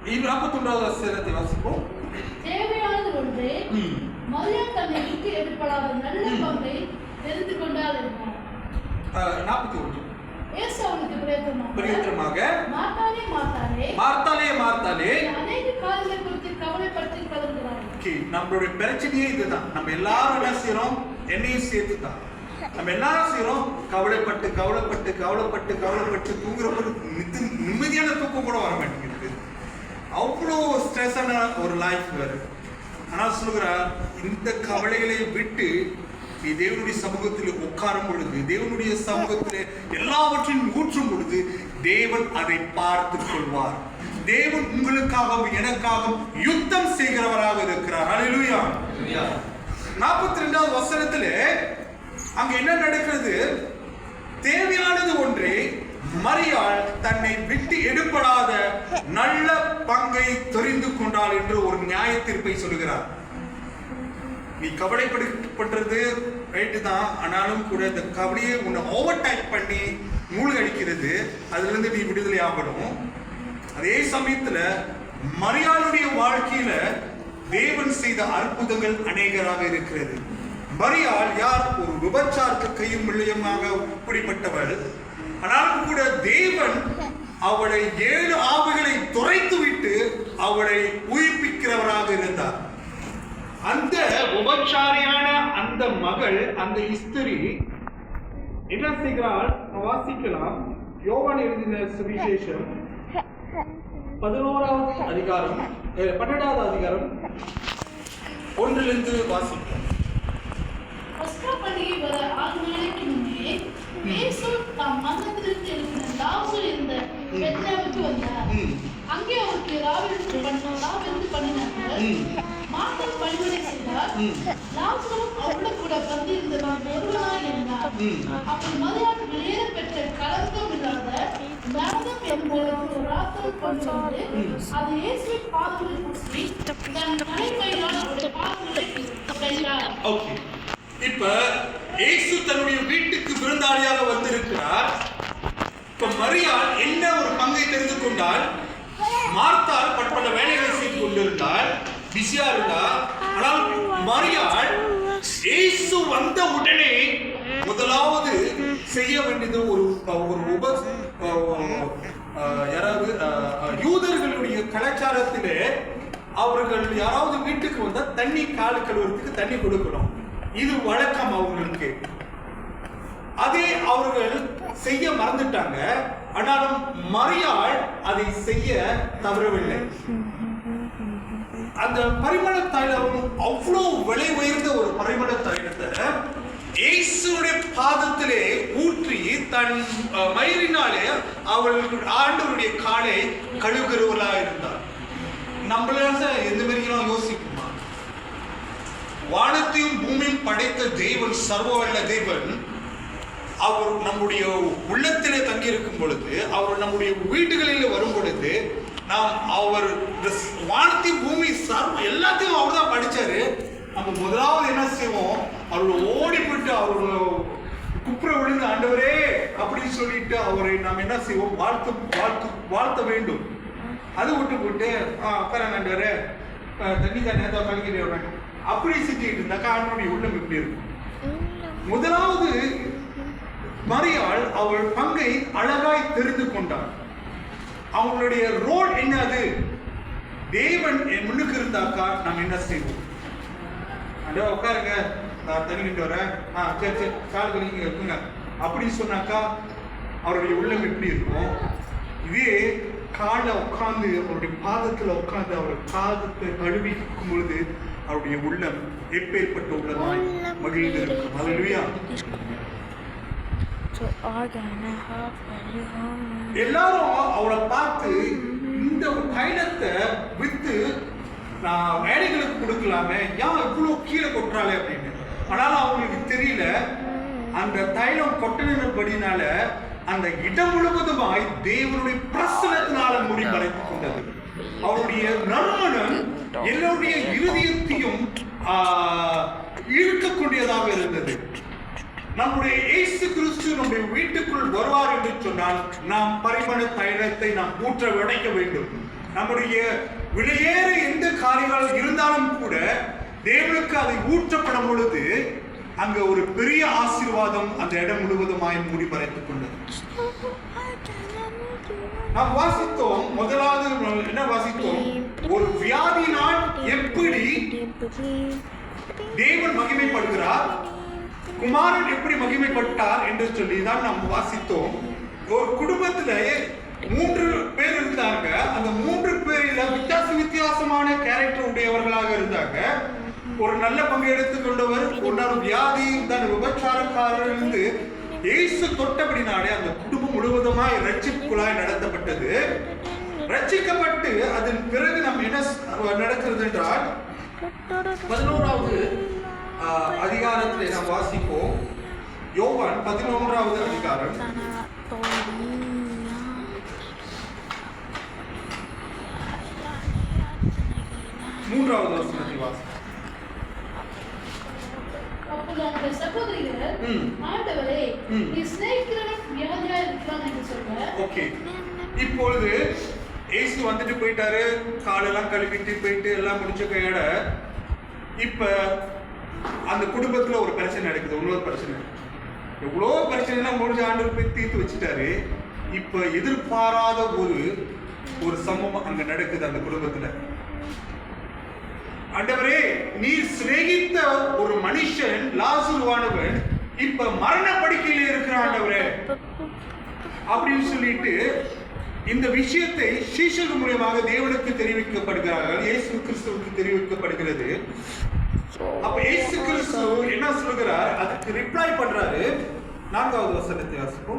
41வது வசனத்தை வாசிப்போம். தேவையானது ஒன்றே, மரியாள் தன்னை விட்டு எடுப்படாத நல்ல பங்கை தெரிந்து கொண்டாள் என்றார். 41. இயேசு அவனுக்கு பிரயோஜனமாக, மார்த்தாளே மார்த்தாளே, மார்த்தாளே மார்த்தாளே, அநேக காரியங்களை குறித்து கவலைப்பட்டு கலங்குகிறாய். நம்மளுடைய பிரச்சனையே இதுதான். நம்ம எல்லாரும் என்ன செய்யறோம்? என்னையும் சேர்த்து தான் நம்ம எல்லாரும் செய்யறோம். கவலைப்பட்டு கவலைப்பட்டு கவலைப்பட்டு கவலைப்பட்டு தூங்குறப்ப நிம்மதியான தூக்கம் கூட வர மாட்டேங்குது. அவ்வளோ ஸ்ட்ரெஸ்ஸான ஒரு லைஃப் வேறு. ஆனால் சொல்லுகிறார், இந்த கவலைகளை விட்டு நீ தேவனுடைய சமூகத்தில் உட்காரும் பொழுது, தேவனுடைய சமூகத்தில் எல்லாவற்றையும் ஊற்றும் பொழுது தேவன் அதை பார்த்துக் கொள்வார். தேவன் உங்களுக்காகவும் எனக்காகவும் யுத்தம் செய்கிறவராக இருக்கிறார். ஹல்லேலூயா. 42வது வசனத்திலே அங்க என்ன நடக்கிறது? தேவையானது ஒன்றே, மரியாள் தன்னை விட்டு எடுப்படாத நல்ல பங்கை தெரிந்து கொண்டாள் என்று ஒரு நியாய தீர்ப்பை சொல்லுகிறார். நீ கவலைப்படுறது ரைட்டு தான், ஆனாலும் கூட இந்த கவலையை உன்னை ஓவர்டேக் பண்ணி மூழ்கடிக்கிறது. அதுல இருந்து நீ விடுதலை ஆகணும். அதே சமயத்துல மரியாளுடைய வாழ்க்கையில தேவன் செய்த அற்புதங்கள் அநேகராக இருக்கிறது. மரியாள் யார்? ஒரு விபச்சாரத்துக்கு கையும் வில்லையுமாக பிடிப்பட்டவள். ஆனாலும் கூட தேவன் அவளை 7 ஆவிகளை துரைத்து விட்டு அவளை உயிர்ப்பிக்கிறவராக இருந்தார். அந்த விபச்சாரியான அந்த மகள், அந்த ஸ்திரீ என்ன செய்கிறாள்? வாசிக்கலாம். யோவான் எழுதின சுவிசேஷம் 11வது அதிகாரம் 12வது அதிகாரம் 1 வாசிக்கலாம். பஸ்கா பண்டிகை வர 6 நாளைக்கு முன்னே இயேசு தாம் மரணத்திலிருந்து எழுப்பின லாசரு இருந்த பெத்லகேமுக்கு வந்தார். அங்கே அவருக்கு ராவிருந்து பண்ணினார்கள். மார்த்தாள் பணிவிடை செய்தார். லாசரும் அவளோடு கூட பந்தியிருந்தவன் ஒருவனாய் இருந்தார். அப்படி மரியாள் வெளியேற பெற்ற கலங்கம் இல்லாத மரணம் என்பது ஒரு ராத்தல் கொண்டு வந்து அது இயேசுவின் பாதங்களில் பூசி தன் தலைமையினால் அவருடைய பாதங்களை உடைத்தார். ஓகே, இப்ப இயேசு தன்னுடைய வீட்டுக்கு விருந்தாளியாக வந்திருக்கிறார். இப்ப மரியாள் என்ன ஒரு பங்கை தெரிந்து கொண்டால், மார்த்தாள் பற்பல வேலைகளை செய்து கொண்டிருந்தாள், பிஸியா இருந்தார். ஆனால் மரியாள் இயேசு வந்த உடனே முதலாவது செய்ய வேண்டியது யாராவது யூதர்களுடைய கலாச்சாரத்திலே அவர்கள் யாராவது வீட்டுக்கு வந்தா தண்ணி கால் கழுவுறதுக்கு தண்ணி கொடுக்கணும். இது வழக்கம் அவங்களுக்கு. அதே அவர்கள் செய்ய மறந்துட்டாங்க. ஆனாலும் மரியாள் அதை செய்ய தவறவில்லை. அந்த பரிமள தைலம் அவ்வளவு விலை உயர்ந்த ஒரு பரிமள தைலத்தை இயேசுடைய பாதத்திலே ஊற்றி தன் மயிரினாலே அவள் ஆண்டவருடைய காலை கழுவுகிறவர்களாக இருந்தார். நம்மளால எந்த மாதிரியும் யோசிக்குமா? வானத்தையும் பூமியும் படைத்த தேவன், சர்வவல்ல தேவன், அவர் நம்முடைய உள்ளத்திலே தங்கியிருக்கும் பொழுது, அவர் நம்முடைய வீடுகளில் வரும் பொழுது, நாம் அவர் வானத்தையும் பூமி எல்லாத்தையும் அவர் தான் படிச்சாரு. நம்ம முதலாவது என்ன செய்வோம்? அவரோட ஓடி போயிட்டு அவரோட குப்புற விழுந்து ஆண்டவரே அப்படின்னு சொல்லிட்டு அவரை நாம் என்ன செய்வோம்? வாழ்த்த வேண்டும். அது விட்டு போட்டு உட்காராங்க ஆண்டவரே, தண்ணி தானே கழிக்கிறேன் அப்படி செஞ்சுட்டு இருந்தாக்கா ஆண்டவருடைய உள்ளம் எப்படி இருக்கும்? முதலாவது மரியாள் அவள் பங்கை அழகாய் தெரிந்து கொண்டாள். அவங்களுடைய ரோல் என்னது? தேவன் என் முன்னுக்கு இருந்தாக்கா நாம் என்ன செய்வோம்? அண்டா உட்காருங்க, தண்ணிட்டு வரேன், சரி சரி கால் கழிங்க இருக்குங்க அப்படின்னு சொன்னாக்கா அவருடைய உள்ளம் எப்படி இருக்கும்? இதே காலை உட்கார்ந்து அவருடைய பாதத்துல உட்கார்ந்து அவர் பாதத்தை கழுவி இருக்கும் பொழுது அவருடைய உள்ளம் எப்பேற்பட்ட உள்ளமாய் மகிழ்ந்து இருக்கும். ஹல்லேலூயா. எல்லாரும் அவளை பார்த்து இந்த தைலத்தை வித்து நான் வேலைகளுக்கு கொடுக்கலாமே, ஏன் இவ்வளவு கீழே கொட்டுறாளே அப்படின்னு. ஆனாலும் அவங்களுக்கு தெரியல, அந்த தைலம் கொட்டினபடினால அந்த இடம் முழுவதுமாய் தேவனுடைய பிரசனத்தினால முடி மறைத்துக் கொண்டது. அவருடைய நறுமணம் எல்லோருடைய இருதயத்தையும் ஈர்க்கக்கூடியதாக இருந்தது. நம்முடைய இயேசு கிறிஸ்து நம்முடைய வீட்டுக்குள் வருவார் என்று சொன்னால் நாம் பரிமள தைலத்தை நாம் ஊற்ற உடைக்க வேண்டும். நம்முடைய வெளியேற எந்த காரியங்கள் இருந்தாலும் கூட தேவனுக்கு அதை ஊற்றப்படும் பொழுது அங்க ஒரு பெரிய ஆசீர்வாதம் அந்த இடம் முழுவதுமாய் மூடி மறைத்துக் கொண்டது. நாம் வாசித்தோம், முதலாவது என்ன வாசித்தோம்? ஒரு வியாதியினால் எப்படி தேவன் மகிமைப்படுகிறார், குமாரன் எப்படி மகிமைப்பட்டார் என்று சொல்லி தான் நாம் வாசித்தோம். ஒரு குடும்பத்துல 3 பேர் இருந்தாங்க. அந்த 3 பேரில வித்தியாசமான கேரக்டர் உடையவர்களாக இருந்தாங்க. ஒரு நல்ல பங்கு எடுத்துக் கொண்டவர், ஒரு வியாதி தான் விபச்சாரக்காரர் இருந்து இயேசு தொட்டபடினாலே அந்த குடும்பம் முழுவதுமாய் ரட்சிப்புக்குள்ளாய் நடத்தப்பட்டது. ரட்சிக்கப்பட்டு அதன் பிறகு நாம் என்ன நடக்கிறது என்றால் 11வது அதிகாரத்திலே நாம் வாசிப்போம். யோவான் 11வது அதிகாரம் 3வது வசனத்தை வாசிப்போம். அப்பொழுது அவருடைய சகோதரிகள், ஆண்டவரே, நீ சிநேகிக்கிறவன் வியாதியா இருக்கிறான் என்று சொல்ல. ஓகே, இப்பொழுது இயேசு வந்துட்டு போயிட்டாரு, காலெல்லாம் கழுவிட்டு போயிட்டு எல்லாம் முடிச்ச கையோட இப்ப அந்த குடும்பத்துல ஒரு பிரச்சனை நடக்குது. இன்னொரு பிரச்சனை, எவ்வளோ பிரச்சனைலாம் முடிஞ்ச ஆண்டவர் போய் தீர்த்து வச்சுட்டாரு. இப்ப எதிர்பாராத ஒரு சம்பவம் அங்க நடக்குது அந்த குடும்பத்துல. ஆண்டவரே, நீர் சிநேகித்த ஒரு மனுஷன் லாசருவானவன் இப்ப மரண படுக்கையில இருக்கிறான் ஆண்டவரே அப்படின்னு சொல்லிட்டு இந்த விஷயத்தை சீஷர்கள் மூலமாக தேவனுக்கு தெரிவிக்கப்படுகிறார்கள். இயேசு கிறிஸ்துவுக்கு தெரிவிக்கப்படுகிறது. அப்ப இயேசு கிறிஸ்து என்ன சொல்கிறார்? அதுக்கு ரிப்ளை பண்றாரு. 4வது வசனத்தை வாசிப்போம்.